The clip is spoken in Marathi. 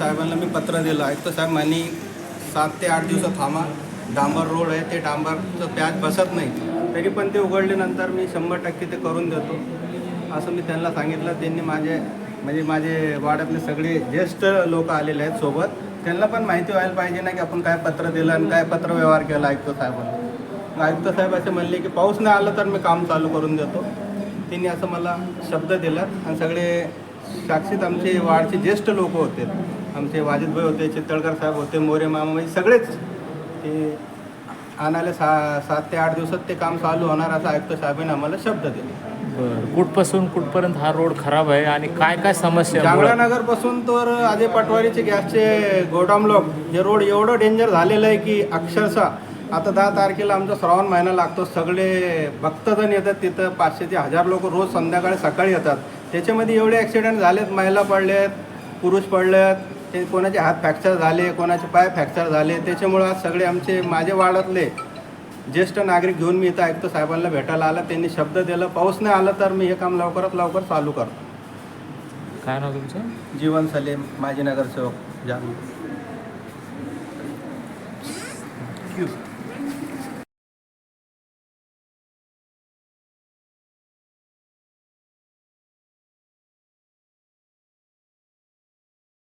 साहेबांना मी पत्र दिलं. आयुक्त साहेब म्हणे 7 ते 8 दिवसात थांबा, डांबर रोड आहे, ते डांबरचं पॅच बसत नाही. तरी पण ते उघडल्यानंतर मी 100% ते करून देतो असं मी त्यांना सांगितलं. त्यांनी माझे वाड्यातले सगळे ज्येष्ठ लोक आलेले आहेत सोबत, त्यांना पण माहिती व्हायला पाहिजे ना की आपण काय पत्र दिलं आणि काय पत्र व्यवहार केला आयुक्त साहेबांना. आयुक्त साहेब असे म्हणले की पाऊस नाही आला तर मी काम चालू करून देतो. त्यांनी असं मला शब्द दिला आणि सगळे साक्षीत आमचे वाडचे ज्येष्ठ लोक होते, आमचे वाजिदभाई होते, चित्तळकर साहेब होते, मोरे मामा, म्हणजे सगळेच ते आणायला 7 ते 8 दिवसात ते काम चालू होणार असं आयुक्त साहेबांनी आम्हाला शब्द दिले. बरं, कुठपासून कुठपर्यंत हा रोड खराब आहे आणि काय काय समस्या? जांगळानगरपासून तर अजय पटवारीचे गॅसचे गोडाऊन लोक हे रोड एवढं डेंजर झालेलं आहे की अक्षरशः आता 10 तारखेला आमचा श्रावण महिना लागतो. सगळे भक्तजण येतात तिथं, 500 ते 1000 लोक रोज संध्याकाळी सकाळी येतात. त्याच्यामध्ये एवढे ॲक्सिडेंट झालेत, महिला पडल्यात, पुरुष पडल्यात, ते कोणाचे हात फ्रॅक्चर झाले, कोणाचे पाय फ्रॅक्चर झाले. त्याच्यामुळं आज सगळे माझे वाड्यातले ज्येष्ठ नागरिक घेऊन मी इथं आयुक्त साहेबांना भेटायला आला. त्यांनी शब्द दिला पाऊस नाही आला तर मी हे काम लवकरात लवकर चालू करतो. काय नाव तुमचं? जीवन सलेम, माजी नगरसेवक, जालना.